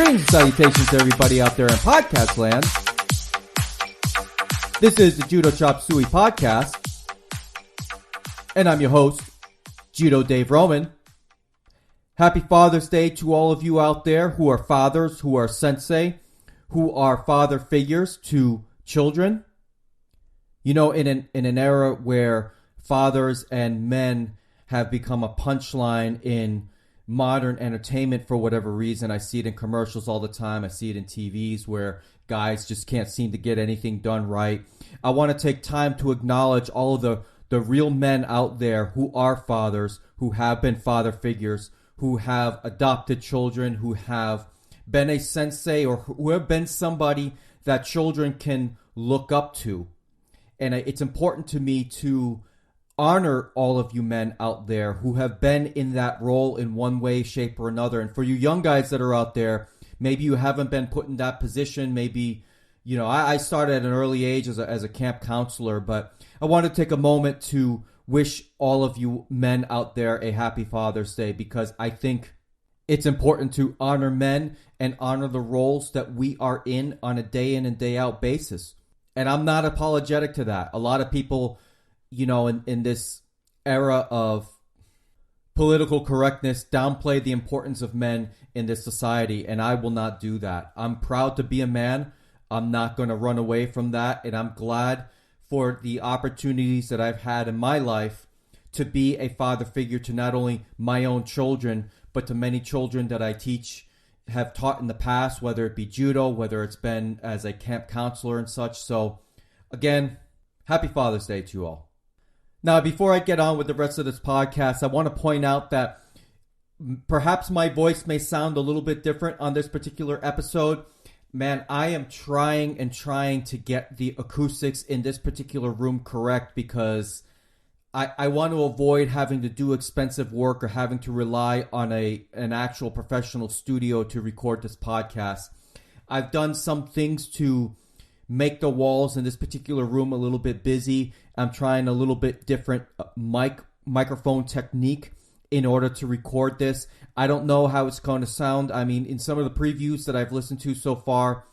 Greetings and salutations to everybody out there in podcast land. This is the Judo Suey podcast, and I'm your host, Judo Dave Roman. Happy Father's Day to all of you out there who are fathers, who are sensei, who are father figures to children. You know, in an era where fathers and men have become a punchline in modern entertainment for whatever reason. I see it in commercials all the time. I see it in TVs where guys just can't seem to get anything done right. I want to take time to acknowledge all of the real men out there who are fathers, who have been father figures, who have adopted children, who have been a sensei, or who have been somebody that children can look up to. And it's important to me to honor all of you men out there who have been in that role in one way, shape, or another. And for you young guys that are out there, maybe you haven't been put in that position. Maybe, you know, I started at an early age as a camp counselor, but I want to take a moment to wish all of you men out there a happy Father's Day, because I think it's important to honor men and honor the roles that we are in on a day in and day out basis. And I'm not apologetic to that. A lot of people, you know, in this era of political correctness, downplay the importance of men in this society, and I will not do that. I'm proud to be a man. I'm not going to run away from that, and I'm glad for the opportunities that I've had in my life to be a father figure to not only my own children, but to many children that I teach, have taught in the past, whether it be judo, whether it's been as a camp counselor and such. So, again, happy Father's Day to you all. Now, before I get on with the rest of this podcast, I want to point out that perhaps my voice may sound a little bit different on this particular episode. Man, I am trying to get the acoustics in this particular room correct, because I want to avoid having to do expensive work or having to rely on an actual professional studio to record this podcast. I've done some things to make the walls in this particular room a little bit busy. I'm trying a little bit different microphone technique in order to record this. I don't know how it's going to sound. I mean, in some of the previews that I've listened to so far,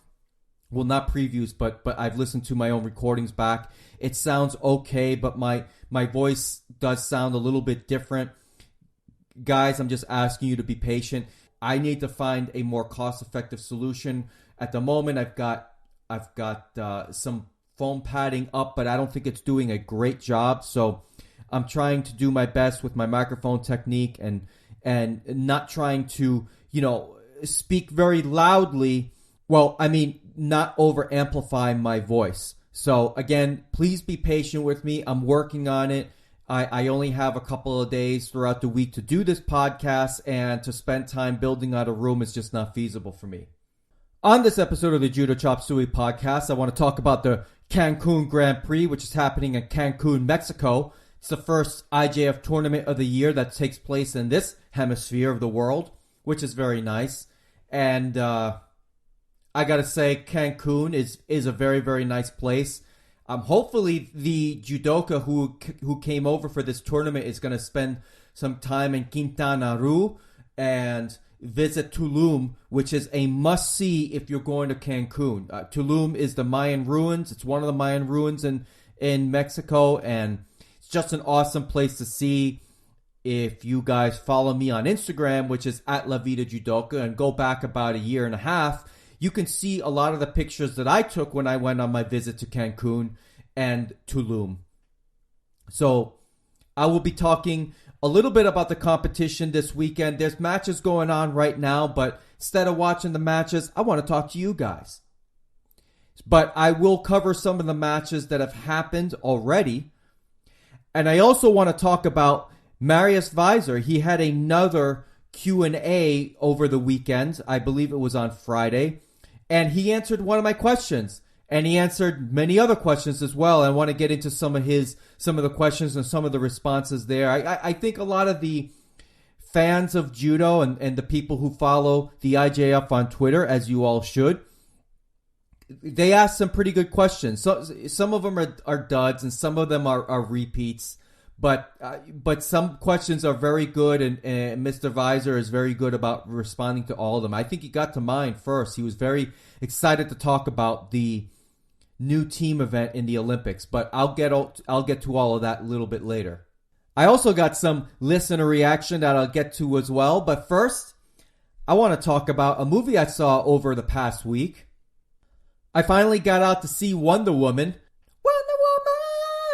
well, not previews, but I've listened to my own recordings back. It sounds okay, but my voice does sound a little bit different. Guys, I'm just asking you to be patient. I need to find a more cost-effective solution. At the moment, I've got some foam padding up, but I don't think it's doing a great job. So I'm trying to do my best with my microphone technique and not trying to, you know, speak very loudly. Well, I mean, not over amplify my voice. So again, please be patient with me. I'm working on it. I only have a couple of days throughout the week to do this podcast, and to spend time building out a room is just not feasible for me. On this episode of the Judo Suey podcast, I want to talk about the Cancun Grand Prix, which is happening in Cancun, Mexico. It's the first IJF tournament of the year that takes place in this hemisphere of the world, which is very nice. And I got to say, Cancun is a very, very nice place. Hopefully the judoka who came over for this tournament is going to spend some time in Quintana Roo and visit Tulum, which is a must-see if you're going to Cancun. Tulum is the Mayan ruins. It's one of the Mayan ruins in Mexico, and it's just an awesome place to see. If you guys follow me on Instagram, which is at La Vida Judoka, and go back about a year and a half, you can see a lot of the pictures that I took when I went on my visit to Cancun and Tulum. So I will be talking a little bit about the competition this weekend. There's matches going on right now, but instead of watching the matches, I want to talk to you guys. But I will cover some of the matches that have happened already. And I also want to talk about Marius Vizer. He had another Q&A over the weekend. I believe it was on Friday. And he answered one of my questions. And he answered many other questions as well. I want to get into some of the questions and some of the responses there. I think a lot of the fans of judo and the people who follow the IJF on Twitter, as you all should, they asked some pretty good questions. So some of them are duds and some of them are repeats. But some questions are very good, and Mr. Vizer is very good about responding to all of them. I think he got to mine first. He was very excited to talk about the new team event in the Olympics, but I'll get to all of that a little bit later. I also got some listener reaction that I'll get to as well, but first, I want to talk about a movie I saw over the past week. I finally got out to see Wonder Woman. Wonder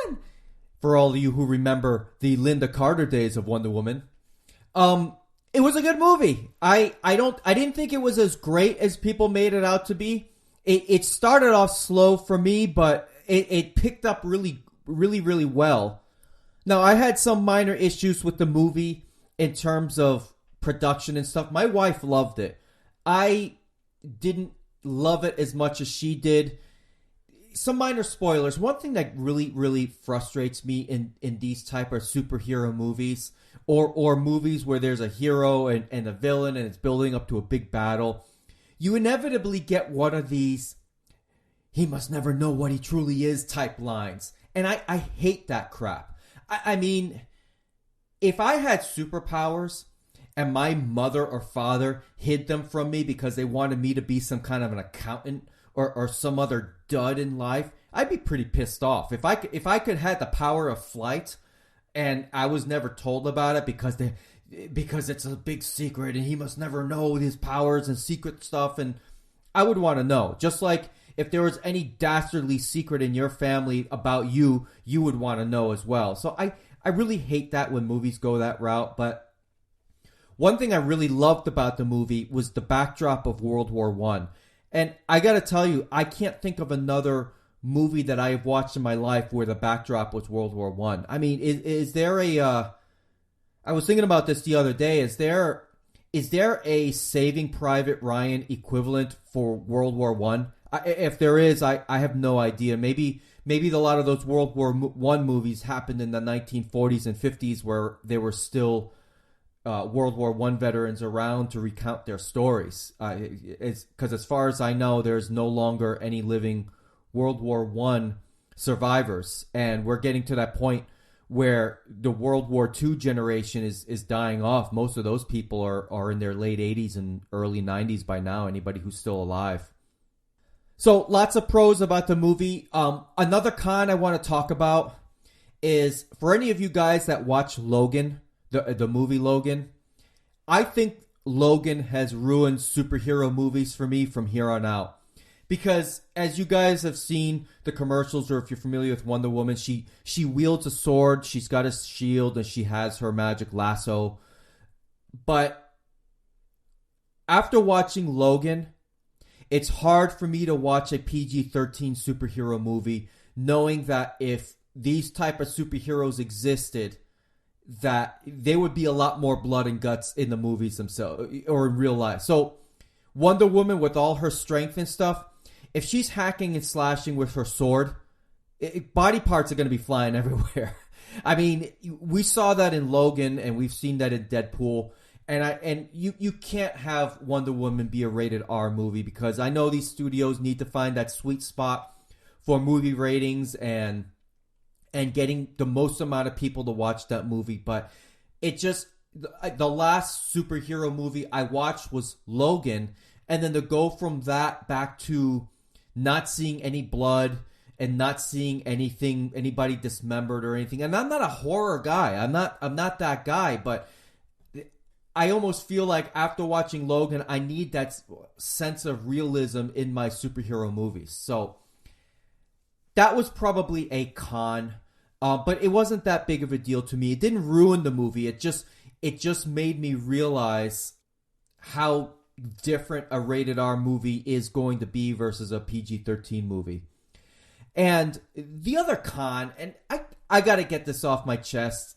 Woman! For all of you who remember the Linda Carter days of Wonder Woman. It was a good movie. I didn't think it was as great as people made it out to be. It started off slow for me, but it picked up really, really, really well. Now, I had some minor issues with the movie in terms of production and stuff. My wife loved it. I didn't love it as much as she did. Some minor spoilers. One thing that really, really frustrates me in these type of superhero movies or movies where there's a hero and a villain and it's building up to a big battle, you inevitably get one of these, he must never know what he truly is type lines. And I hate that crap. I mean, if I had superpowers and my mother or father hid them from me because they wanted me to be some kind of an accountant or some other dud in life, I'd be pretty pissed off. If I could have the power of flight and I was never told about it because it's a big secret and he must never know his powers and secret stuff, and I would want to know. Just like if there was any dastardly secret in your family about you, you would want to know as well. So I really hate that when movies go that route. But one thing I really loved about the movie was the backdrop of World War I. And I got to tell you, I can't think of another movie that I have watched in my life where the backdrop was World War I. I mean, is there I was thinking about this the other day. Is there a Saving Private Ryan equivalent for World War I? If there is, I have no idea. Maybe a lot of those World War I movies happened in the 1940s and 50s where there were still World War I veterans around to recount their stories. Because as far as I know, there's no longer any living World War I survivors. And we're getting to that point where the World War II generation is dying off. Most of those people are in their late 80s and early 90s by now, anybody who's still alive. So lots of pros about the movie. Another con I want to talk about is for any of you guys that watch Logan, the movie Logan, I think Logan has ruined superhero movies for me from here on out. Because as you guys have seen the commercials, or if you're familiar with Wonder Woman, she wields a sword, she's got a shield, and she has her magic lasso. But after watching Logan, it's hard for me to watch a PG-13 superhero movie knowing that if these type of superheroes existed, that there would be a lot more blood and guts in the movies themselves or in real life. So Wonder Woman, with all her strength and stuff, if she's hacking and slashing with her sword, body parts are going to be flying everywhere. I mean, we saw that in Logan, and we've seen that in Deadpool. And you can't have Wonder Woman be a rated R movie, because I know these studios need to find that sweet spot for movie ratings and getting the most amount of people to watch that movie. But it just, the last superhero movie I watched was Logan, and then to go from that back to not seeing any blood and not seeing anybody dismembered or anything. And I'm not a horror guy. I'm not that guy, but I almost feel like after watching Logan, I need that sense of realism in my superhero movies. So that was probably a con, but it wasn't that big of a deal to me. It didn't ruin the movie. It just made me realize how different a rated R movie is going to be versus a PG-13 movie. And the other con, and I got to get this off my chest,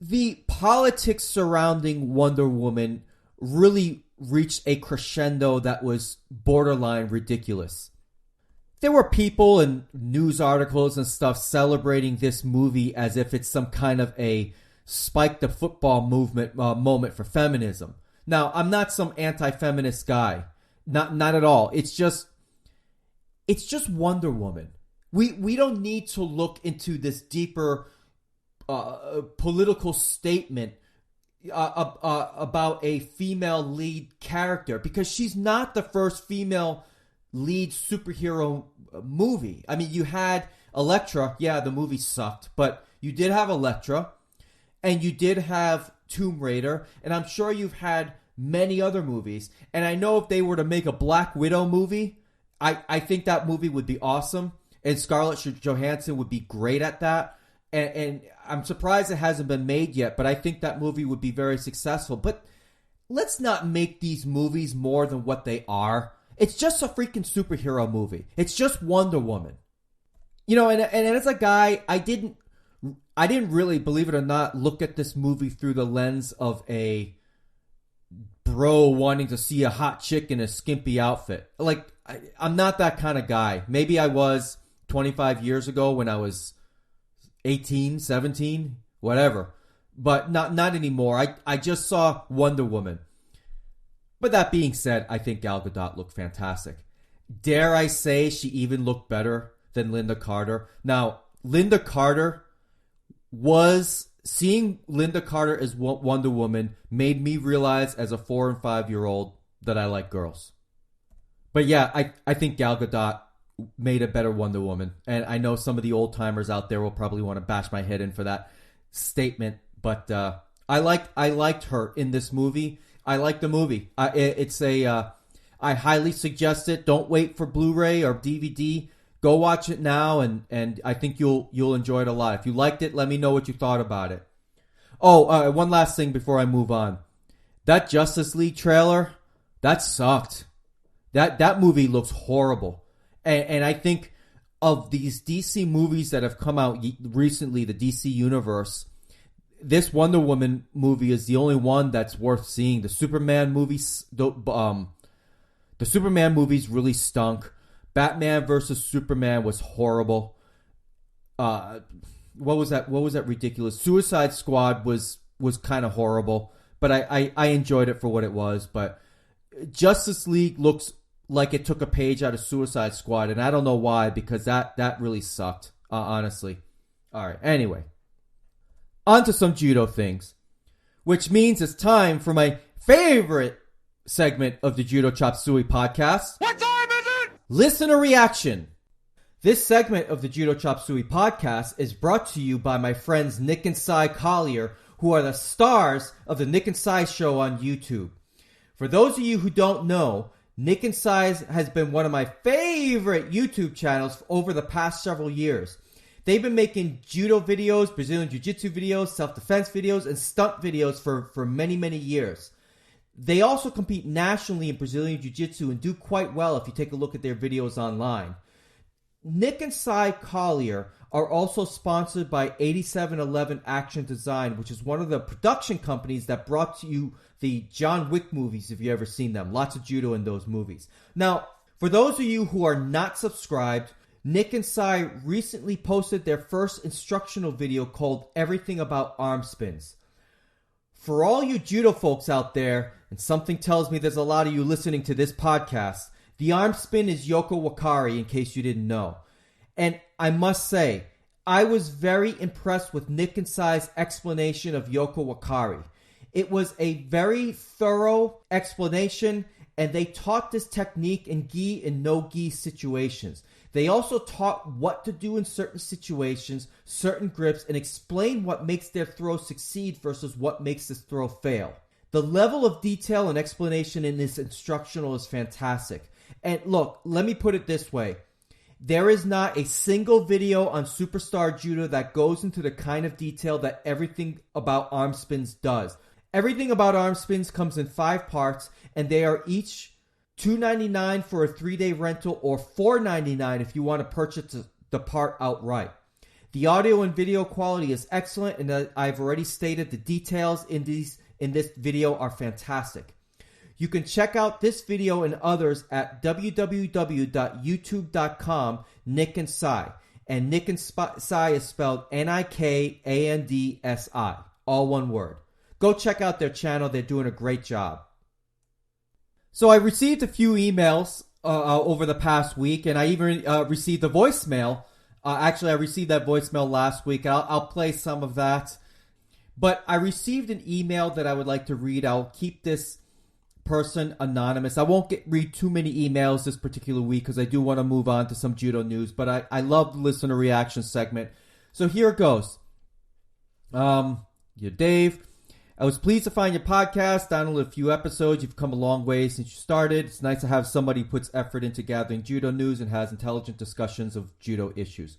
the politics surrounding Wonder Woman really reached a crescendo that was borderline ridiculous. There were people and news articles and stuff celebrating this movie as if it's some kind of a spike the football movement moment for feminism. Now, I'm not some anti-feminist guy. Not at all. It's just Wonder Woman. We don't need to look into this deeper political statement about a female lead character, because she's not the first female lead superhero movie. I mean, you had Elektra. Yeah, the movie sucked, but you did have Elektra, and you did have Tomb Raider, and I'm sure you've had many other movies. And I know if they were to make a Black Widow movie, I think that movie would be awesome, and Scarlett Johansson would be great at that. And I'm surprised it hasn't been made yet, but I think that movie would be very successful. But let's not make these movies more than what they are. It's just a freaking superhero movie. It's just Wonder Woman. You know, and as a guy, I didn't really, believe it or not, look at this movie through the lens of a bro wanting to see a hot chick in a skimpy outfit. Like, I'm not that kind of guy. Maybe I was 25 years ago when I was 18, 17, whatever. But not anymore. I just saw Wonder Woman. But that being said, I think Gal Gadot looked fantastic. Dare I say she even looked better than Linda Carter? Now, Linda Carter seeing Linda Carter as Wonder Woman made me realize as a 4 and 5 year old that I like girls. But yeah, I think Gal Gadot made a better Wonder Woman. And I know some of the old timers out there will probably want to bash my head in for that statement. But I liked her in this movie. I like the movie. I highly suggest it. Don't wait for Blu-ray or DVD. Go watch it now, and I think you'll enjoy it a lot. If you liked it, let me know what you thought about it. Oh, one last thing before I move on. That Justice League trailer, that sucked. That movie looks horrible. And I think of these DC movies that have come out recently, the DC Universe, this Wonder Woman movie is the only one that's worth seeing. The Superman movies, the Superman movies really stunk. Batman versus Superman was horrible. What was that ridiculous? Suicide Squad was kind of horrible, but I enjoyed it for what it was. But Justice League looks like it took a page out of Suicide Squad, and I don't know why, because that really sucked, honestly. All right, anyway. On to some judo things, which means it's time for my favorite segment of the Judo Chop Suey podcast. What time is it? Listener reaction. This segment of the Judo Chop Suey podcast is brought to you by my friends Nick and Cy Collier, who are the stars of the Nick and Cy show on YouTube. For those of you who don't know, Nick and Cy has been one of my favorite YouTube channels over the past several years. They've been making judo videos, Brazilian Jiu Jitsu videos, self-defense videos, and stunt videos for many, many years. They also compete nationally in Brazilian Jiu Jitsu and do quite well if you take a look at their videos online. Nick and Cy Collier are also sponsored by 8711 Action Design, which is one of the production companies that brought to you the John Wick movies, if you ever seen them. Lots of judo in those movies. Now, for those of you who are not subscribed, Nick and Cy recently posted their first instructional video called Everything About Arm Spins. For all you judo folks out there, and something tells me there's a lot of you listening to this podcast, the arm spin is Yoko Wakari, in case you didn't know. And I must say, I was very impressed with Nick and Cy's explanation of Yoko Wakari. It was a very thorough explanation, and they taught this technique in gi and no gi situations. They also taught what to do in certain situations, certain grips, and explain what makes their throw succeed versus what makes this throw fail. The level of detail and explanation in this instructional is fantastic. And look, let me put it this way. There is not a single video on Superstar Judo that goes into the kind of detail that Everything About Arm Spins does. Everything About Arm Spins comes in 5 parts, and they are each $2.99 for a 3-day rental, or $4.99 if you want to purchase the part outright. The audio and video quality is excellent, and I've already stated the details in this video are fantastic. You can check out this video and others at www.youtube.com Nick and Cy. And Nick and Cy is spelled Nikandssi, all one word. Go check out their channel. They're doing a great job. So I received a few emails over the past week, and I even received a voicemail Actually, I received that voicemail last week. I'll play some of that. But I received an email that I would like to read. I'll keep this person anonymous. I won't read too many emails this particular week because I do want to move on to some judo news. But I love the listener reaction segment. So here it goes. You're Dave. I was pleased to find your podcast. Downloaded a few episodes. You've come a long way since you started. It's nice to have somebody who puts effort into gathering judo news and has intelligent discussions of judo issues.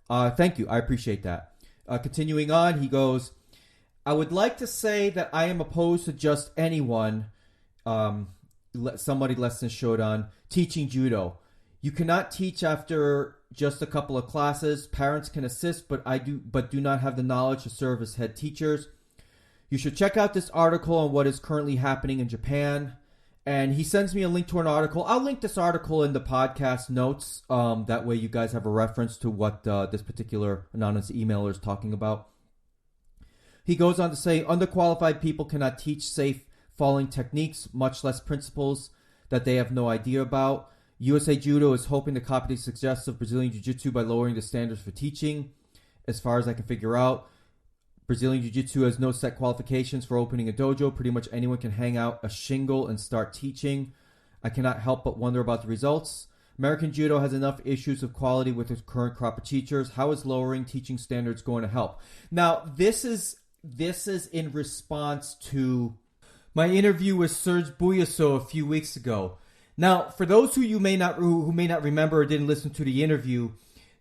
Thank you. I appreciate that. Continuing on, he goes, I would like to say that I am opposed to just anyone, somebody less than Shodan, teaching judo. You cannot teach after just a couple of classes. Parents can assist, but do not have the knowledge to serve as head teachers. You should check out this article on what is currently happening in Japan. And he sends me a link to an article. I'll link this article in the podcast notes. That way you guys have a reference to what this particular anonymous emailer is talking about. He goes on to say, underqualified people cannot teach safe falling techniques, much less principles that they have no idea about. USA Judo is hoping to copy the success of Brazilian Jiu Jitsu by lowering the standards for teaching. As far as I can figure out, Brazilian Jiu Jitsu has no set qualifications for opening a dojo. Pretty much anyone can hang out a shingle and start teaching. I cannot help but wonder about the results. American Judo has enough issues of quality with its current crop of teachers. How is lowering teaching standards going to help? Now, this is in response to my interview with Serge Bouyssou a few weeks ago. Now, for those who may not remember or didn't listen to the interview,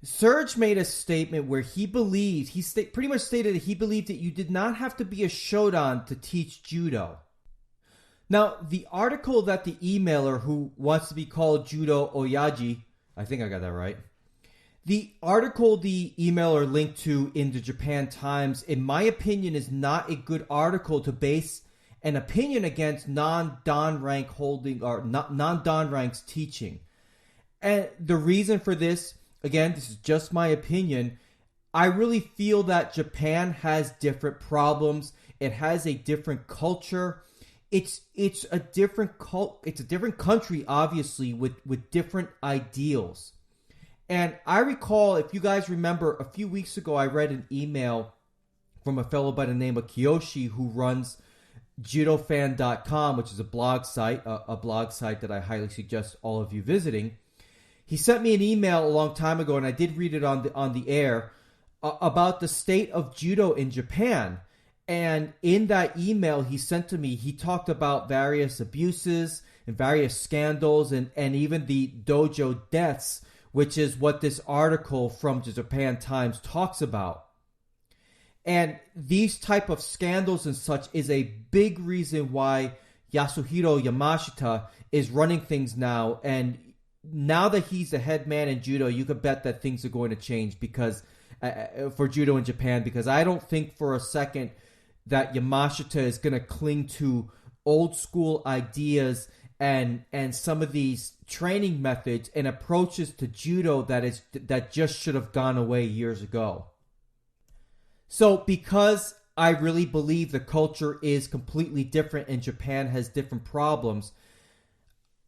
Serge made a statement where he believed, pretty much stated that he believed that you did not have to be a Shodan to teach judo. Now, the article that the emailer, who wants to be called Judo Oyaji, I think I got that right, the article the emailer linked to in the Japan Times, in my opinion, is not a good article to base an opinion against non-Dan rank holding or non-Dan ranks teaching. And the reason for this, again, this is just my opinion, I really feel that Japan has different problems. It has a different culture. It's a different country, obviously, with different ideals. And I recall, if you guys remember, a few weeks ago, I read an email from a fellow by the name of Kiyoshi who runs judofan.com, which is a blog site that I highly suggest all of you visiting. He sent me an email a long time ago, and I did read it on the air, about the state of judo in Japan. And in that email he sent to me, he talked about various abuses and various scandals and even the dojo deaths, which is what this article from the Japan Times talks about. And these type of scandals and such is a big reason why Yasuhiro Yamashita is running things now. And now that he's the head man in judo, you could bet that things are going to change because for judo in Japan, because I don't think for a second that Yamashita is going to cling to old school ideas and some of these training methods and approaches to judo that just should have gone away years ago. So because I really believe the culture is completely different and Japan has different problems,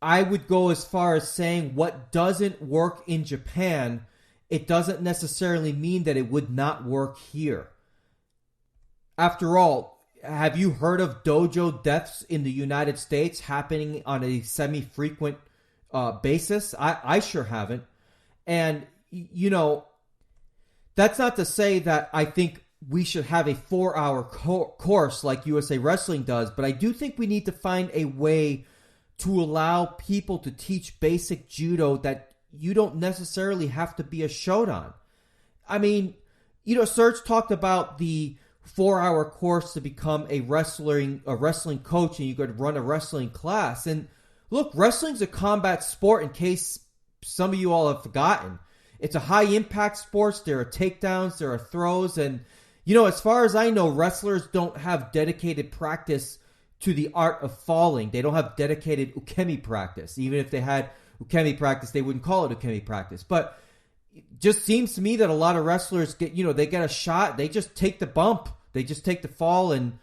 I would go as far as saying what doesn't work in Japan, it doesn't necessarily mean that it would not work here. After all, have you heard of dojo deaths in the United States happening on a semi-frequent basis? I sure haven't. And, that's not to say that I think we should have a 4-hour course like USA Wrestling does, but I do think we need to find a way to allow people to teach basic judo that you don't necessarily have to be a Shodan. I mean, Serge talked about the 4-hour course to become a wrestling coach, and you could run a wrestling class. And look, wrestling's a combat sport, in case some of you all have forgotten. It's a high impact sport. There are takedowns, there are throws, and as far as I know, wrestlers don't have dedicated practice to the art of falling. They don't have dedicated ukemi practice. Even if they had ukemi practice, they wouldn't call it ukemi practice. But it just seems to me that a lot of wrestlers they get a shot, they just take the bump, they just take the fall, and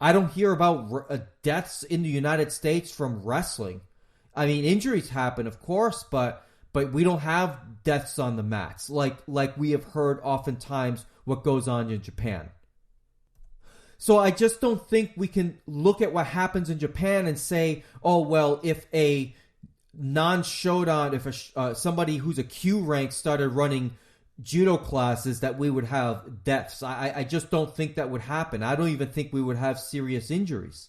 I don't hear about deaths in the United States from wrestling. I mean, injuries happen, of course, but but we don't have deaths on the mats like we have heard oftentimes what goes on in Japan. So I just don't think we can look at what happens in Japan and say, oh, well, if a non-Shodan, if somebody who's a Q rank started running judo classes, that we would have deaths. I just don't think that would happen. I don't even think we would have serious injuries.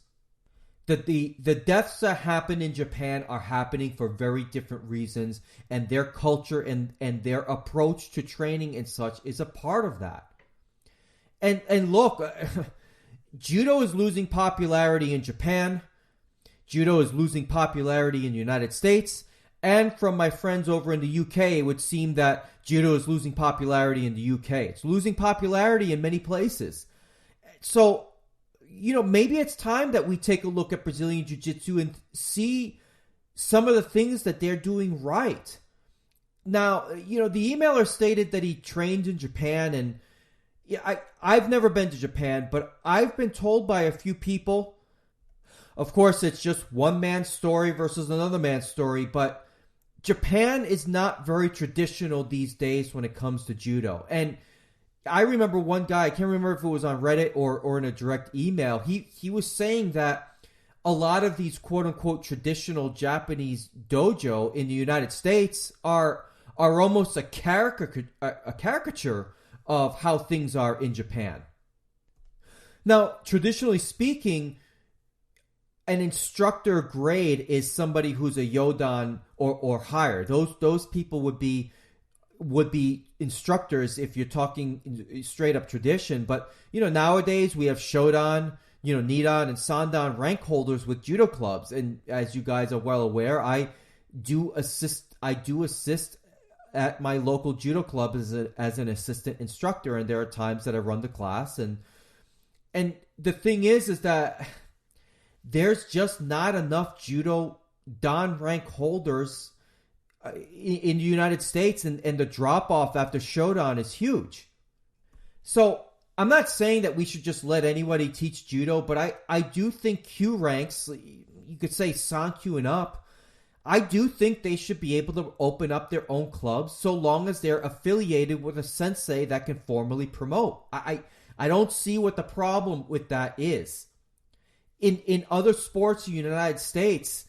That the deaths that happen in Japan are happening for very different reasons, and their culture and their approach to training and such is a part of that. And look, judo is losing popularity in Japan. Judo is losing popularity in the United States. And from my friends over in the UK, it would seem that judo is losing popularity in the UK. It's losing popularity in many places. So, maybe it's time that we take a look at Brazilian Jiu Jitsu and see some of the things that they're doing right. Now, the emailer stated that he trained in Japan, and I've never been to Japan, but I've been told by a few people. Of course, it's just one man's story versus another man's story, but Japan is not very traditional these days when it comes to judo. And I remember one guy, I can't remember if it was on Reddit or in a direct email, he was saying that a lot of these quote-unquote traditional Japanese dojo in the United States are almost a caricature of how things are in Japan. Now, traditionally speaking, an instructor grade is somebody who's a Yodan or higher. Those people would be instructors if you're talking straight up tradition. But nowadays we have Shodan, Nidan and Sandan rank holders with judo clubs, and as you guys are well aware, I do assist at my local judo club as an assistant instructor, and there are times that I run the class, and the thing is that there's just not enough judo dan rank holders in the United States, and the drop-off after Shodan is huge. So I'm not saying that we should just let anybody teach judo, but I do think Q ranks, you could say Sankyu and up, I do think they should be able to open up their own clubs so long as they're affiliated with a sensei that can formally promote. I don't see what the problem with that is. In other sports in the United States,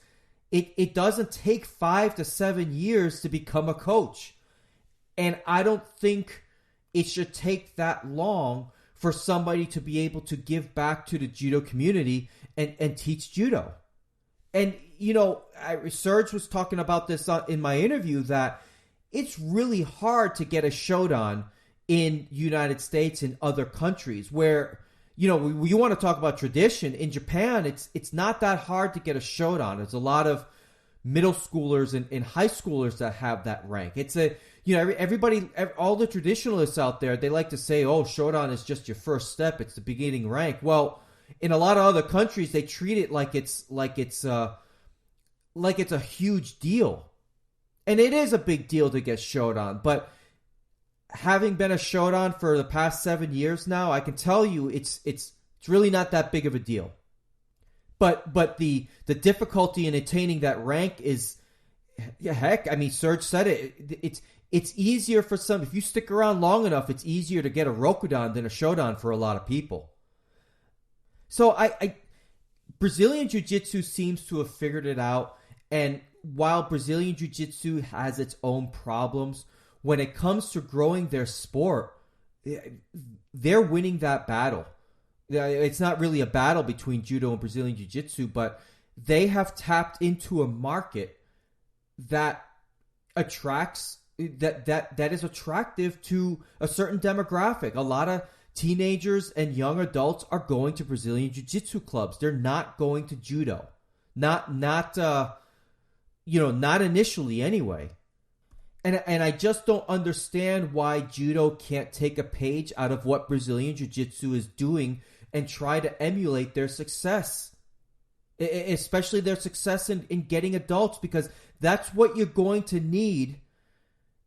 it doesn't take 5 to 7 years to become a coach. And I don't think it should take that long for somebody to be able to give back to the judo community and teach judo. And, Serge was talking about this in my interview, that it's really hard to get a Shodan in the United States and other countries where, you want to talk about tradition. In Japan, it's not that hard to get a Shodan. There's a lot of middle schoolers and high schoolers that have that rank. It's everybody, all the traditionalists out there, they like to say, oh, Shodan is just your first step. It's the beginning rank. Well, in a lot of other countries, they treat it like it's a huge deal. And it is a big deal to get Shodan, but having been a Shodan for the past 7 years now, I can tell you it's really not that big of a deal. But the difficulty in attaining that rank is, heck, I mean, Serge said it. It's easier for some. If you stick around long enough, it's easier to get a Rokudan than a Shodan for a lot of people. So Brazilian Jiu Jitsu seems to have figured it out. And while Brazilian Jiu Jitsu has its own problems, when it comes to growing their sport, they're winning that battle. It's not really a battle between Judo and Brazilian Jiu Jitsu, but they have tapped into a market that attracts that is attractive to a certain demographic. A lot of teenagers and young adults are going to Brazilian Jiu Jitsu clubs. They're not going to Judo. Not initially anyway. And I just don't understand why Judo can't take a page out of what Brazilian Jiu Jitsu is doing and try to emulate their success. Especially their success in getting adults, because that's what you're going to need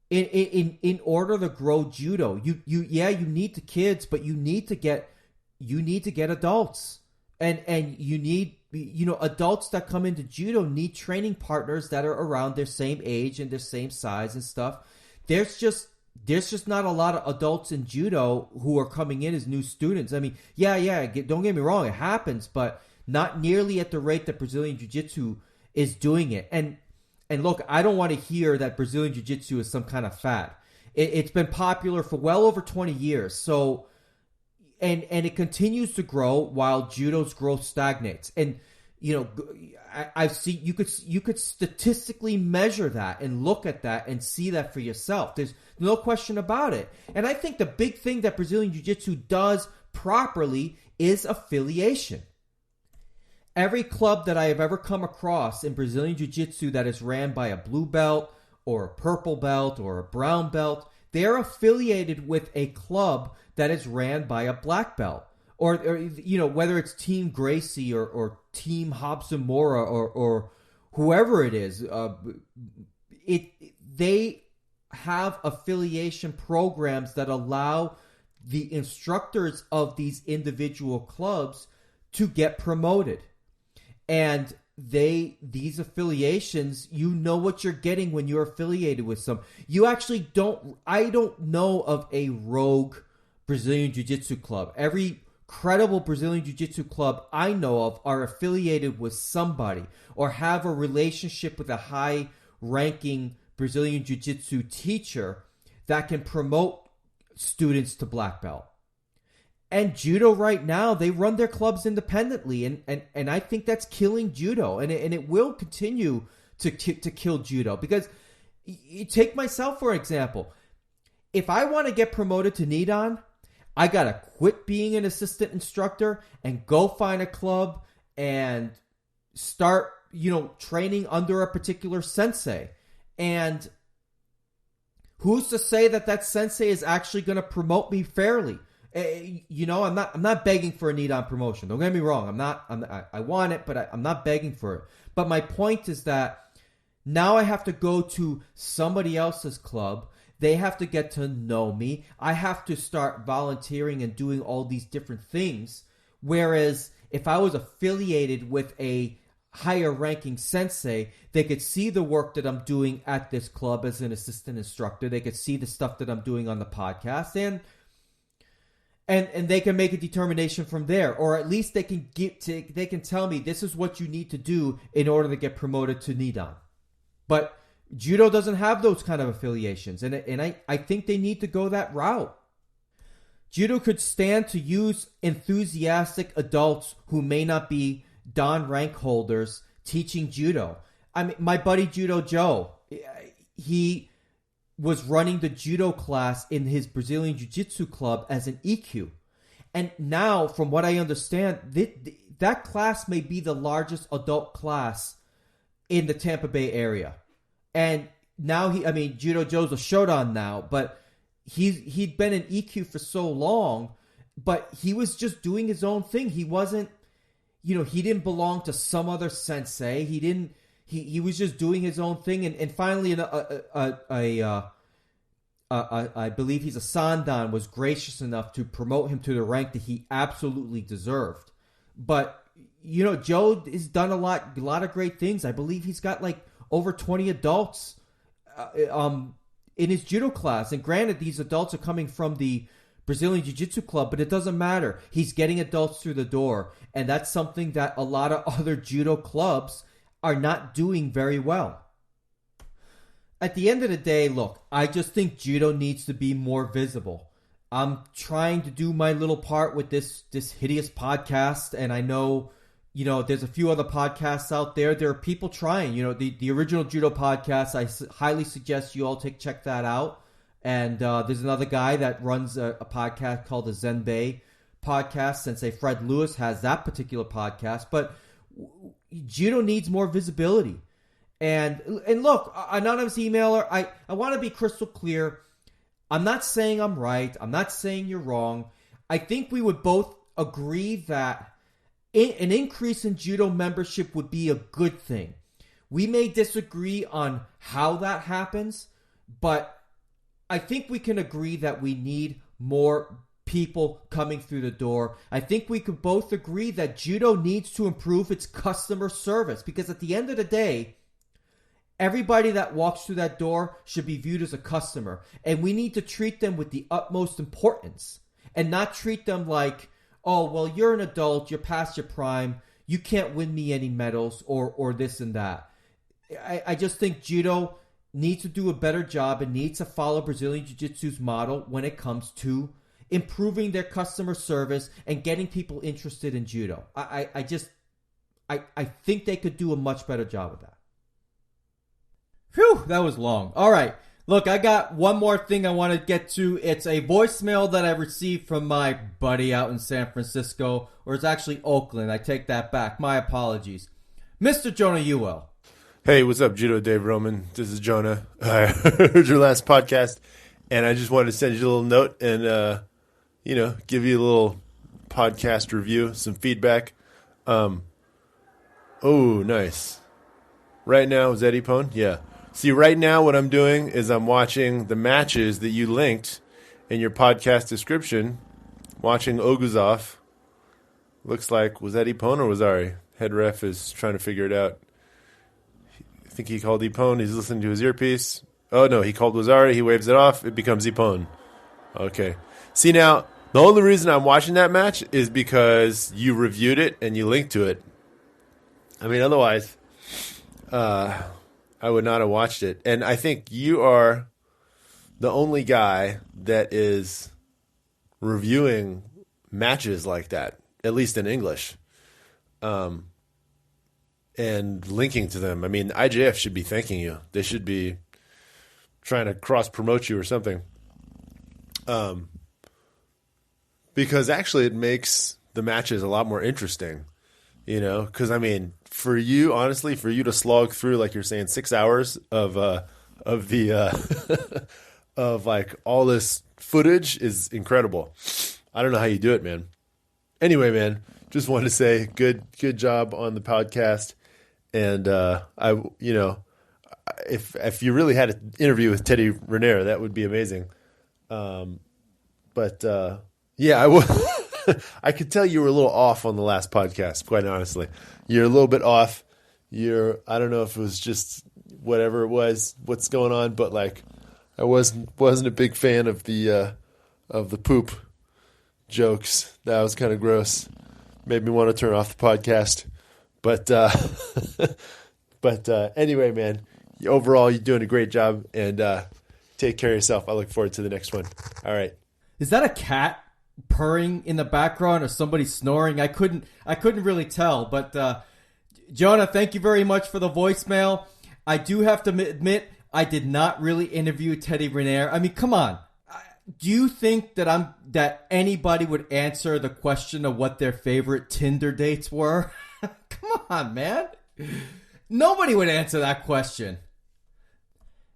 in order to grow Judo. You need the kids, but you need to get adults. And you need, adults that come into judo need training partners that are around their same age and their same size and stuff. There's just not a lot of adults in judo who are coming in as new students. I mean, don't get me wrong, it happens, but not nearly at the rate that Brazilian Jiu-Jitsu is doing it. And look, I don't want to hear that Brazilian Jiu-Jitsu is some kind of fad. It's been popular for well over 20 years. So, and it continues to grow while judo's growth stagnates. And I've seen you could statistically measure that and look at that and see that for yourself. There's no question about it. And I think the big thing that Brazilian Jiu-Jitsu does properly is affiliation. Every club that I have ever come across in Brazilian Jiu-Jitsu that is ran by a blue belt or a purple belt or a brown belt, they're affiliated with a club that is ran by a black belt. Or whether it's Team Gracie or Team Hobsonmora or whoever it is, they have affiliation programs that allow the instructors of these individual clubs to get promoted. And these affiliations, you know what you're getting when you're affiliated with some. I don't know of a rogue Brazilian Jiu-Jitsu club. Every credible Brazilian Jiu-Jitsu club I know of are affiliated with somebody or have a relationship with a high-ranking Brazilian Jiu-Jitsu teacher that can promote students to black belt. And judo right now, they run their clubs independently, and I think that's killing judo, and it will continue to kill judo. Because you take myself for example. If I want to get promoted to Nidan, I got to quit being an assistant instructor and go find a club and start, training under a particular sensei. And who's to say that sensei is actually going to promote me fairly? I'm not begging for a Nidan promotion. Don't get me wrong. I want it, but I'm not begging for it. But my point is that now I have to go to somebody else's club. They have to get to know me. I have to start volunteering and doing all these different things. Whereas if I was affiliated with a higher ranking sensei, they could see the work that I'm doing at this club as an assistant instructor. They could see the stuff that I'm doing on the podcast, and they can make a determination from there. Or at least they can tell me this is what you need to do in order to get promoted to Nidan. But judo doesn't have those kind of affiliations, and I think they need to go that route. Judo could stand to use enthusiastic adults who may not be Dan rank holders teaching judo. I mean, my buddy Judo Joe, he was running the judo class in his Brazilian Jiu-Jitsu club as an EQ. And now, from what I understand, that class may be the largest adult class in the Tampa Bay area. And now Judo Joe's a Shodan now, but he'd been an EQ for so long, but he was just doing his own thing. He wasn't, he didn't belong to some other sensei. He was just doing his own thing. And finally, I believe he's a Sandan, was gracious enough to promote him to the rank that he absolutely deserved. But, Joe has done a lot of great things. I believe he's got over 20 adults in his judo class. And granted, these adults are coming from the Brazilian Jiu-Jitsu club, but it doesn't matter. He's getting adults through the door. And that's something that a lot of other judo clubs are not doing very well. At the end of the day, look, I just think judo needs to be more visible. I'm trying to do my little part with this hideous podcast, and I know, there's a few other podcasts out there. There are people trying. The original judo podcast, I highly suggest you all check that out. And there's another guy that runs a podcast called the Zenbei podcast. Sensei Fred Lewis has that particular podcast. But judo needs more visibility. And look, anonymous emailer, I want to be crystal clear. I'm not saying I'm right. I'm not saying you're wrong. I think we would both agree that an increase in judo membership would be a good thing. We may disagree on how that happens, but I think we can agree that we need more people coming through the door. I think we could both agree that judo needs to improve its customer service, because at the end of the day, everybody that walks through that door should be viewed as a customer, and we need to treat them with the utmost importance and not treat them like, oh, well, you're an adult, you're past your prime, you can't win me any medals or this and that. I just think judo needs to do a better job and needs to follow Brazilian Jiu Jitsu's model when it comes to improving their customer service and getting people interested in judo. I think they could do a much better job of that. Phew, that was long. All right. Look, I got one more thing I want to get to. It's a voicemail that I received from my buddy out in San Francisco, or it's actually Oakland. I take that back. My apologies. Mr. Jonah Ewell. Hey, what's up, Judo Dave Roman? This is Jonah. I heard your last podcast, and I just wanted to send you a little note and, give you a little podcast review, some feedback. Oh, nice. Right now, is that Ippon? Yeah. See, right now what I'm doing is I'm watching the matches that you linked in your podcast description, watching Oguzov. Looks like, was that Ippon or was Ari? Head ref is trying to figure it out. I think he called Ippon. He's listening to his earpiece. Oh, no, he called Wazari. He waves it off. It becomes Ippon. Okay. See, now, the only reason I'm watching that match is because you reviewed it and you linked to it. I mean, otherwise, I would not have watched it. And I think you are the only guy that is reviewing matches like that, at least in English, and linking to them. I mean, IJF should be thanking you. They should be trying to cross-promote you or something. Because actually it makes the matches a lot more interesting, because, I mean, for you, honestly, for you to slog through, like you're saying, 6 hours of the of like all this footage is incredible. I don't know how you do it, man. Anyway, man, just wanted to say good job on the podcast, and if you really had an interview with Teddy Raniere, that would be amazing. Yeah, I would. I could tell you were a little off on the last podcast, quite honestly. You're a little bit off. I don't know if it was just whatever it was, what's going on, but like I wasn't a big fan of the poop jokes. That was kind of gross. Made me want to turn off the podcast. But anyway, man, overall you're doing a great job, and take care of yourself. I look forward to the next one. All right. Is that a cat purring in the background or somebody snoring? I couldn't really tell, but Jonah, thank you very much for the voicemail. I do have to admit I did not really interview Teddy Raniere. I mean, come on. Do you think that anybody would answer the question of what their favorite Tinder dates were? Come on, man. Nobody would answer that question.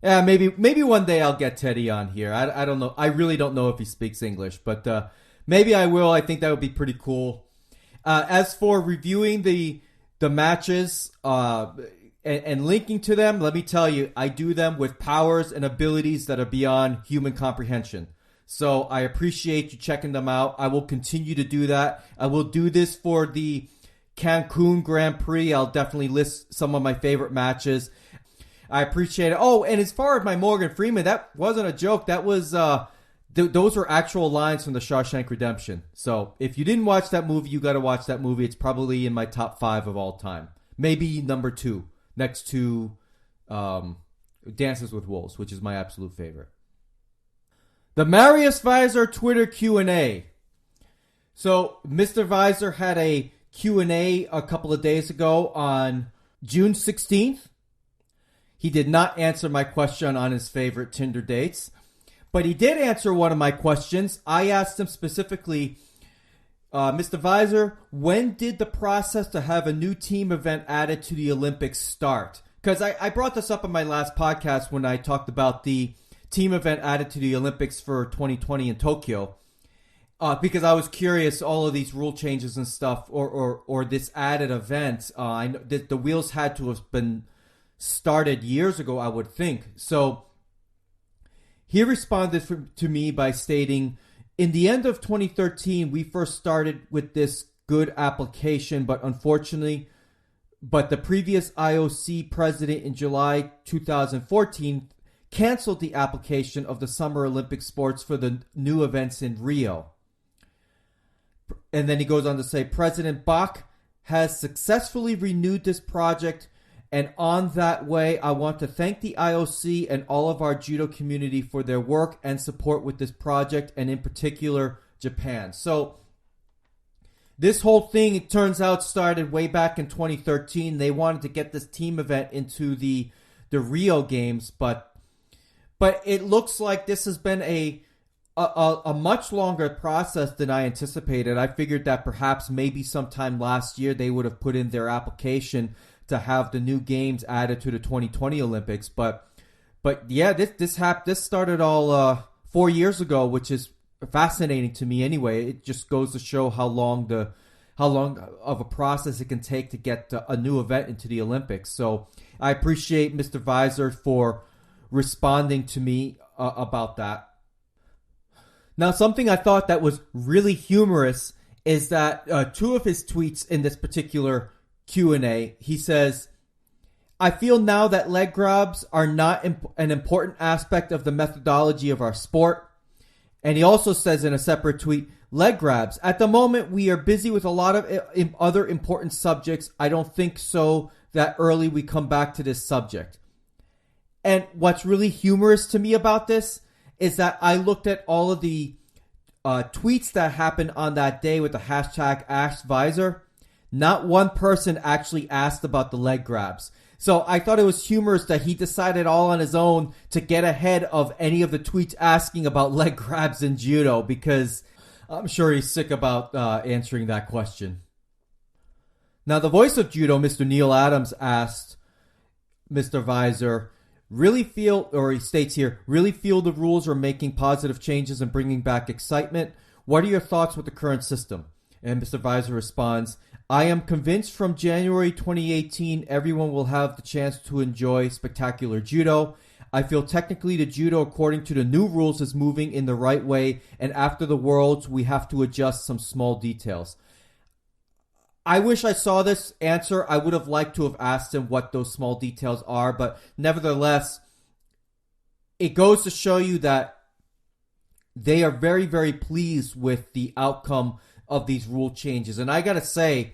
Yeah, maybe one day I'll get Teddy on here. I don't know. I really don't know if he speaks English, but maybe I will. I think that would be pretty cool. As for reviewing the matches and linking to them, let me tell you, I do them with powers and abilities that are beyond human comprehension. So I appreciate you checking them out. I will continue to do that. I will do this for the Cancun Grand Prix. I'll definitely list some of my favorite matches. I appreciate it. Oh, and as far as my Morgan Freeman, that wasn't a joke. That was those were actual lines from The Shawshank Redemption. So if you didn't watch that movie, you got to watch that movie. It's probably in my top 5 of all time. Maybe number 2, next to Dances with Wolves, which is my absolute favorite. The Marius Vizer Twitter Q&A. So Mr. Vizer had a Q&A a couple of days ago on June 16th. He did not answer my question on his favorite Tinder dates, but he did answer one of my questions. I asked him specifically, Mr. Vizer, when did the process to have a new team event added to the Olympics start? Because I brought this up in my last podcast when I talked about the team event added to the Olympics for 2020 in Tokyo. Because I was curious, all of these rule changes and stuff, or this added event, I know that the wheels had to have been started years ago, I would think. So he responded to me by stating, In the end of 2013, we first started with this good application, but the previous IOC president in July 2014 canceled the application of the Summer Olympic sports for the new events in Rio. And then he goes on to say, President Bach has successfully renewed this project, and on that way, I want to thank the IOC and all of our judo community for their work and support with this project, and in particular, Japan. So this whole thing, it turns out, started way back in 2013. They wanted to get this team event into the Rio Games, but it looks like this has been a much longer process than I anticipated. I figured that perhaps maybe sometime last year they would have put in their application to have the new games added to the 2020 Olympics. But yeah, this started all 4 years ago, which is fascinating to me anyway. It just goes to show how long of a process it can take to get a new event into the Olympics. So I appreciate Mr. Vizer for responding to me about that. Now, something I thought that was really humorous is that two of his tweets in this particular Q&A, he says, I feel now that leg grabs are not an important aspect of the methodology of our sport. And he also says in a separate tweet, leg grabs. At the moment, we are busy with a lot of other important subjects. I don't think so that early we come back to this subject. And what's really humorous to me about this is that I looked at all of the tweets that happened on that day with the hashtag #AskVizer. Not one person actually asked about the leg grabs. So I thought it was humorous that he decided all on his own to get ahead of any of the tweets asking about leg grabs in judo, because I'm sure he's sick about answering that question. Now, the voice of judo, Mr. Neil Adams, asked Mr. Vizer, he states here, really feel the rules are making positive changes and bringing back excitement. What are your thoughts with the current system? And Mr. Vizer responds, I am convinced from January 2018, everyone will have the chance to enjoy spectacular judo. I feel technically the judo, according to the new rules, is moving in the right way, and after the Worlds, we have to adjust some small details. I wish I saw this answer. I would have liked to have asked him what those small details are, but nevertheless, it goes to show you that they are very, very pleased with the outcome of these rule changes. And I gotta say,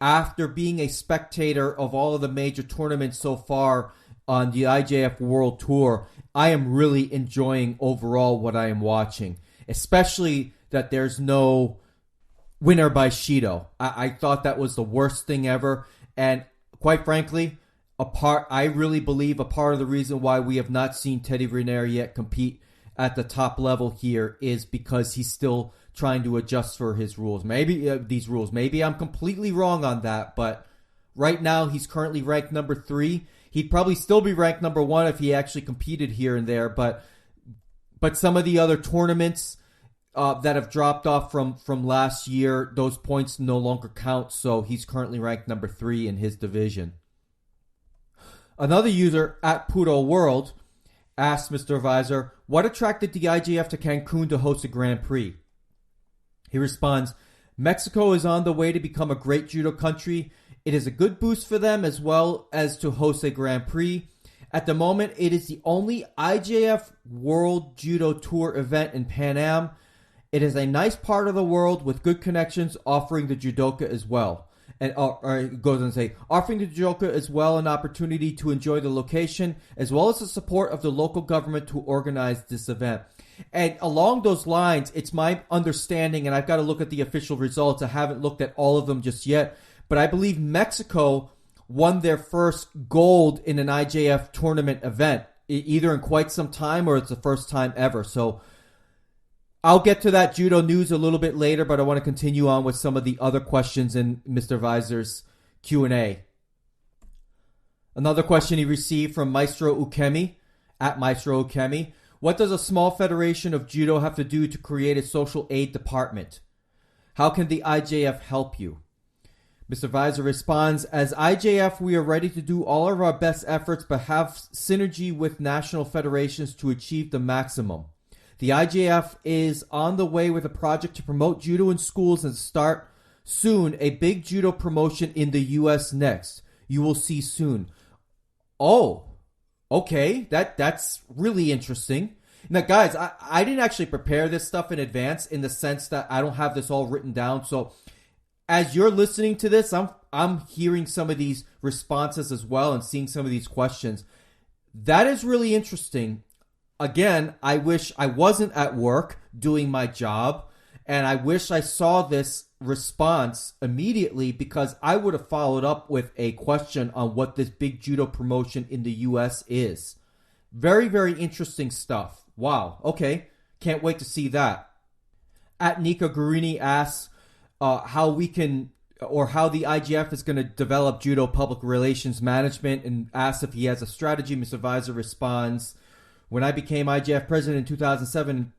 after being a spectator of all of the major tournaments so far on the IJF World Tour, I am really enjoying overall what I am watching, especially that there's no winner by Shido. I thought that was the worst thing ever, and quite frankly, I really believe a part of the reason why we have not seen Teddy Raniere yet compete at the top level here is because he's still trying to adjust for his rules. Maybe Maybe I'm completely wrong on that, but right now he's currently ranked number 3. He'd probably still be ranked number 1 if he actually competed here and there, but some of the other tournaments that have dropped off from last year, those points no longer count, so he's currently ranked number 3 in his division. Another user at Pudo World asked Mr. Vizer, what attracted the IJF to Cancun to host a Grand Prix? He responds, Mexico is on the way to become a great judo country. It is a good boost for them as well as to host a Grand Prix. At the moment, it is the only IJF World Judo Tour event in Pan Am. It is a nice part of the world with good connections, offering the judoka as well. And it goes on to say, offering the judoka as well an opportunity to enjoy the location, as well as the support of the local government to organize this event. And along those lines, it's my understanding, and I've got to look at the official results. I haven't looked at all of them just yet, but I believe Mexico won their first gold in an IJF tournament event, either in quite some time or it's the first time ever. So I'll get to that judo news a little bit later, but I want to continue on with some of the other questions in Mr. Vizer's Q&A. Another question he received from Maestro Ukemi, at Maestro Ukemi. What does a small federation of judo have to do to create a social aid department? How can the IJF help you? Mr. Vizer responds, as IJF, we are ready to do all of our best efforts, but have synergy with national federations to achieve the maximum. The IJF is on the way with a project to promote judo in schools and start soon a big judo promotion in the U.S. next. You will see soon. Oh, okay. That's really interesting. Now, guys, I didn't actually prepare this stuff in advance in the sense that I don't have this all written down. So as you're listening to this, I'm hearing some of these responses as well and seeing some of these questions. That is really interesting. Again, I wish I wasn't at work doing my job, and I wish I saw this response immediately because I would have followed up with a question on what this big judo promotion in the U.S. is. Very, very interesting stuff. Wow. Okay. Can't wait to see that. At Nika Gurini asks how we can, or how the IGF is going to develop judo public relations management, and asks if he has a strategy. Mr. Vizer responds, when I became IGF president in 2007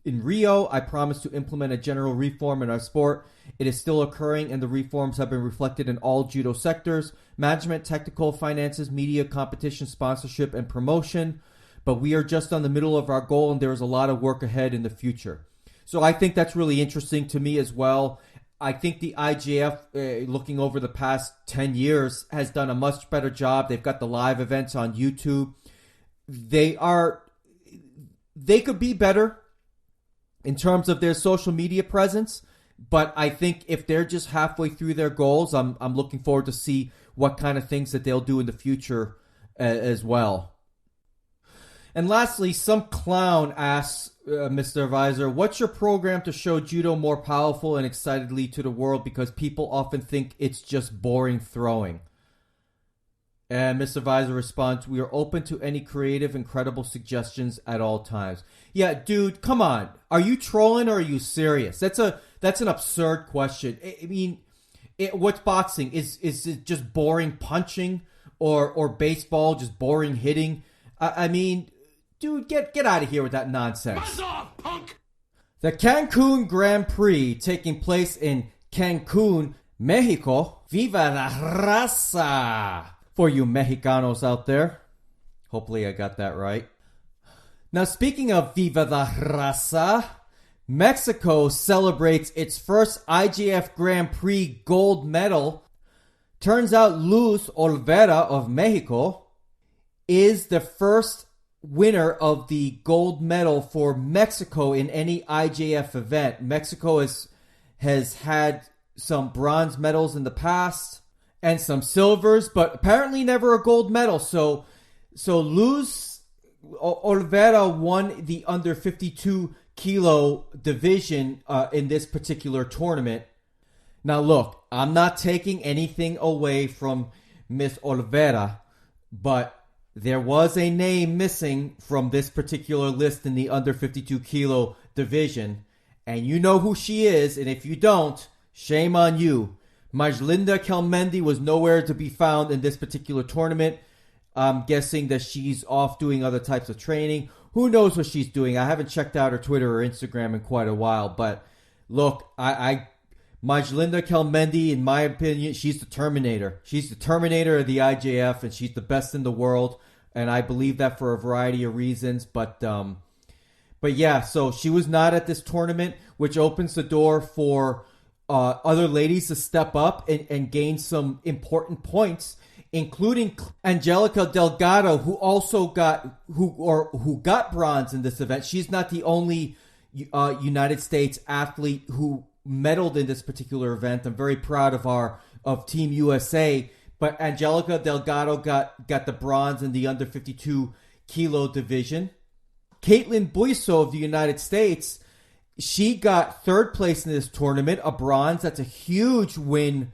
in Rio, I promised to implement a general reform in our sport. It is still occurring, and the reforms have been reflected in all judo sectors: management, technical, finances, media, competition, sponsorship, and promotion. But we are just on the middle of our goal, and there is a lot of work ahead in the future. So I think that's really interesting to me as well. I think the IJF, looking over the past 10 years, has done a much better job. They've got the live events on YouTube. They could be better in terms of their social media presence, but I think if they're just halfway through their goals, I'm looking forward to see what kind of things that they'll do in the future as well. And lastly, some clown asks Mr. Vizer, what's your program to show judo more powerful and excitedly to the world, because people often think it's just boring throwing? And Mr. Vizer responds, we are open to any creative, incredible suggestions at all times. Yeah, dude, come on. Are you trolling or are you serious? That's an absurd question. I mean, what's boxing? Is it just boring punching, or baseball just boring hitting? I mean, dude, get out of here with that nonsense. Buzz off, punk! The Cancun Grand Prix, taking place in Cancun, Mexico. Viva la raza! For you Mexicanos out there. Hopefully I got that right. Now, speaking of Viva la raza, Mexico celebrates its first IJF Grand Prix gold medal. Turns out Luz Olvera of Mexico is the first winner of the gold medal for Mexico in any IJF event. Mexico has had some bronze medals in the past and some silvers, but apparently never a gold medal. So Luz Olvera won the under 52 kilo division in this particular tournament. Now look, I'm not taking anything away from Miss Olvera, but there was a name missing from this particular list in the under 52 kilo division, and you know who she is, and if you don't, shame on you. Majlinda Kelmendi was nowhere to be found in this particular tournament. I'm guessing that she's off doing other types of training. Who knows what she's doing? I haven't checked out her Twitter or Instagram in quite a while, but look, Majlinda Kelmendi, in my opinion, she's the Terminator. She's the Terminator of the IJF, and she's the best in the world, and I believe that for a variety of reasons. But yeah, so she was not at this tournament, which opens the door for other ladies to step up and gain some important points, including Angelica Delgado, who also got bronze in this event. She's not the only United States athlete who medaled in this particular event. I'm very proud of Team USA, but Angelica Delgado got the bronze in the under 52 kilo division. Caitlin Bouyssou of the United States, she got third place in this tournament, a bronze. That's a huge win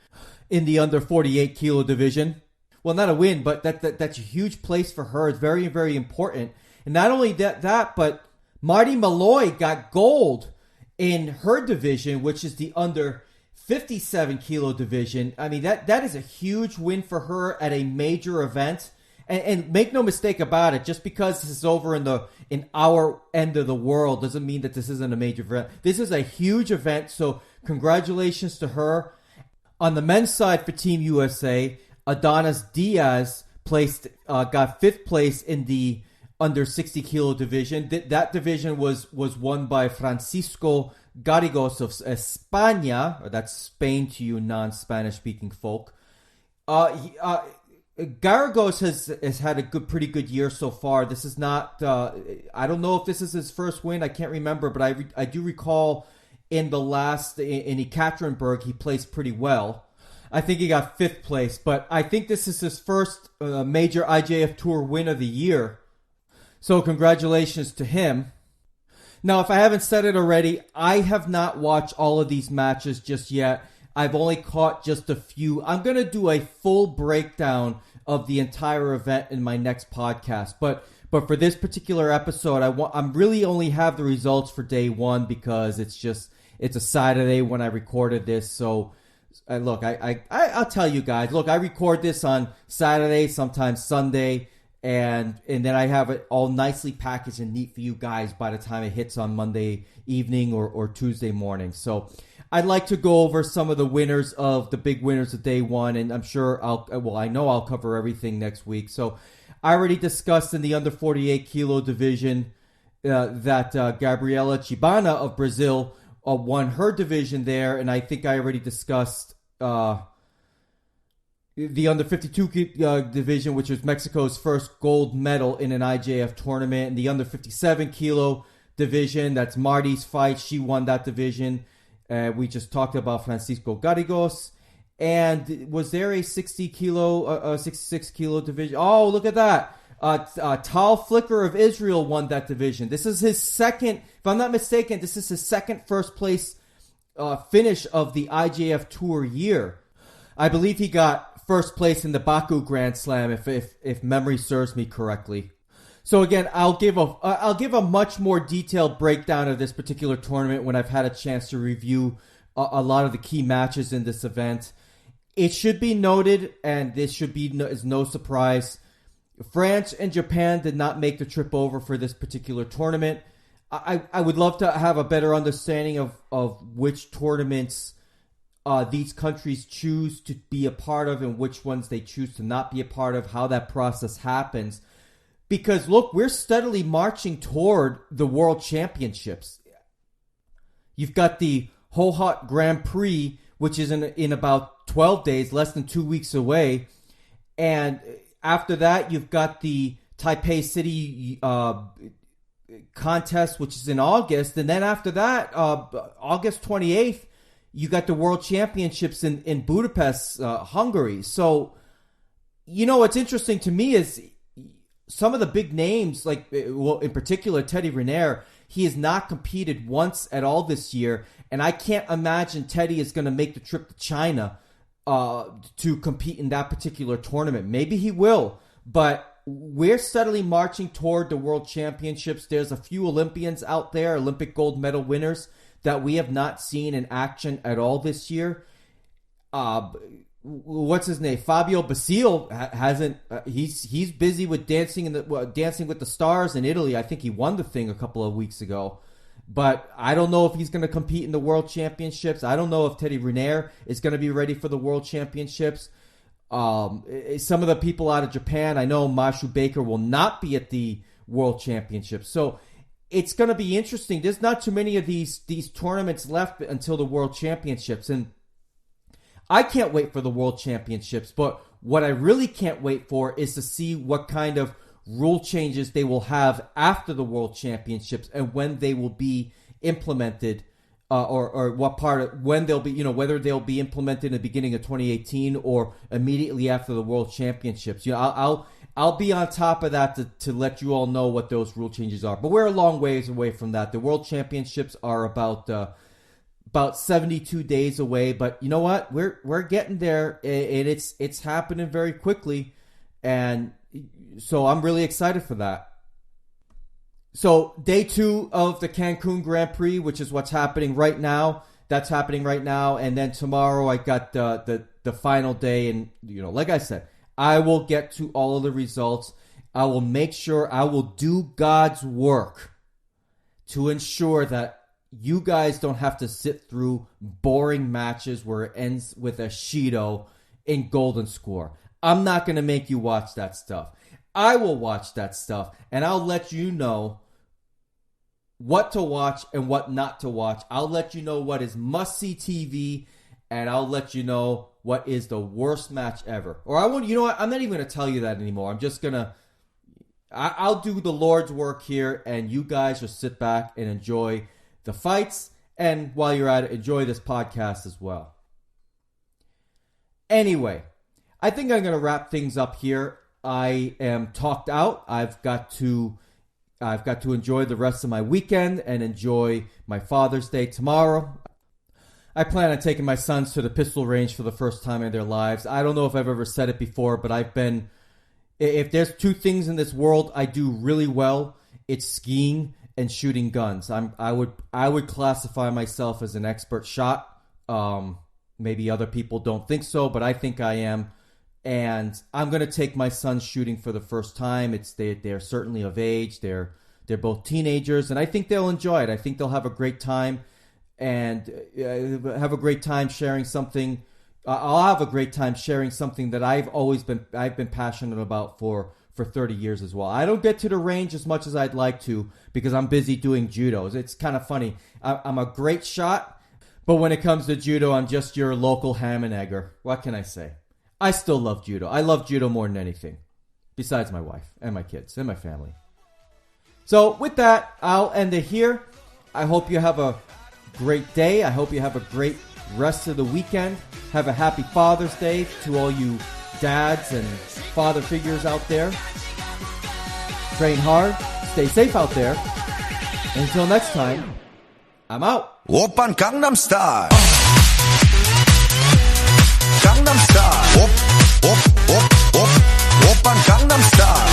in the under 48 kilo division. Well, not a win, but that's a huge place for her. It's very, very important. And not only that, but Marty Malloy got gold in her division, which is the under 57 kilo division. I mean, that is a huge win for her at a major event. And make no mistake about it, just because this is over in our end of the world doesn't mean that this isn't a major event. This is a huge event, so congratulations to her. On the men's side for Team USA, Adonis Diaz got fifth place in the under 60 kilo division. That division was won by Francisco Garrigos of España, or that's Spain to you non-Spanish speaking folk. Garrigos has had a pretty good year so far. This is not, I don't know if this is his first win. I can't remember, but I do recall in Ekaterinburg, he placed pretty well. I think he got 5th place, but I think this is his first major IJF Tour win of the year. So congratulations to him. Now, if I haven't said it already, I have not watched all of these matches just yet. I've only caught just a few. I'm going to do a full breakdown of the entire event in my next podcast. But for this particular episode, I'm really only have the results for day one because it's a Saturday when I recorded this. So look, I'll tell you guys. Look, I record this on Saturday, sometimes Sunday, and then I have it all nicely packaged and neat for you guys by the time it hits on Monday evening or Tuesday morning. So I'd like to go over some of the winners of the big winners of day one, and I'm sure I know I'll cover everything next week. So I already discussed in the under 48 kilo division that Gabriela Chibana of Brazil won her division there, and I think I already discussed the under 52 division, which was Mexico's first gold medal in an IJF tournament. And the under 57 kilo division, that's Marty's fight. She won that division. We just talked about Francisco Garrigos. And was there a 66 kilo division? Oh, look at that. Tal Flicker of Israel won that division. This is his second, if I'm not mistaken, this is his second first place finish of the IJF Tour year. I believe he got first place in the Baku Grand Slam, if memory serves me correctly. So again, I'll give a much more detailed breakdown of this particular tournament when I've had a chance to review a lot of the key matches in this event. It should be noted, and this should be is no surprise, France and Japan did not make the trip over for this particular tournament. I would love to have a better understanding of which tournaments these countries choose to be a part of and which ones they choose to not be a part of, how that process happens. Because, look, we're steadily marching toward the World Championships. You've got the Hohhot Grand Prix, which is in about 12 days, less than 2 weeks away. And after that, you've got the Taipei City contest, which is in August. And then after that, August 28th, you got the World Championships in Budapest, Hungary. So, what's interesting to me is some of the big names, like, in particular, Teddy Riner, he has not competed once at all this year. And I can't imagine Teddy is going to make the trip to China to compete in that particular tournament. Maybe he will, but we're steadily marching toward the World Championships. There's a few Olympians out there, Olympic gold medal winners, that we have not seen in action at all this year. What's his name? Fabio Basile hasn't. He's busy with Dancing with the Stars in Italy. I think he won the thing a couple of weeks ago. But I don't know if he's going to compete in the World Championships. I don't know if Teddy Riner is going to be ready for the World Championships. Some of the people out of Japan, I know Mashu Baker will not be at the World Championships. So it's going to be interesting. There's not too many of these tournaments left until the World Championships. And I can't wait for the World Championships. But what I really can't wait for is to see what kind of rule changes they will have after the World Championships and when they will be implemented, or what part of, when they'll be, whether they'll be implemented in the beginning of 2018 or immediately after the World Championships. I'll be on top of that to let you all know what those rule changes are. But we're a long ways away from that. The World Championships are about 72 days away. But you know what? We're getting there, and it's happening very quickly, and so I'm really excited for that. So day 2 of the Cancun Grand Prix, which is what's happening right now. That's happening right now. And then tomorrow I got the final day. And, like I said, I will get to all of the results. I will make sure I will do God's work to ensure that you guys don't have to sit through boring matches where it ends with a Shido in golden score. I'm not going to make you watch that stuff. I will watch that stuff, and I'll let you know what to watch and what not to watch. I'll let you know what is must-see TV, and I'll let you know what is the worst match ever. Or I won't. You know what? I'm not even going to tell you that anymore. I'm just going to... I'll do the Lord's work here, and you guys just sit back and enjoy the fights, and while you're at it, enjoy this podcast as well. Anyway, I think I'm going to wrap things up here. I am talked out. I've got to enjoy the rest of my weekend and enjoy my Father's Day tomorrow. I plan on taking my sons to the pistol range for the first time in their lives. I don't know if I've ever said it before, but if there's two things in this world I do really well, it's skiing and shooting guns. I would classify myself as an expert shot. Maybe other people don't think so, but I think I am. And I'm going to take my sons shooting for the first time. They're certainly of age. They're both teenagers, and I think they'll enjoy it. I think they'll have a great time and have a great time sharing something. I'll have a great time sharing something that I've been passionate about for 30 years as well. I don't get to the range as much as I'd like to because I'm busy doing judo. It's kind of funny. I'm a great shot, but when it comes to judo, I'm just your local ham and egger. What can I say? I still love judo. I love judo more than anything, besides my wife and my kids and my family. So with that, I'll end it here. I hope you have a great day. I hope you have a great rest of the weekend. Have a happy Father's Day to all you dads and father figures out there. Train hard. Stay safe out there. And until next time, I'm out. Oppan Gangnam Style. Gangnam Style. Oppan Gangnam Style.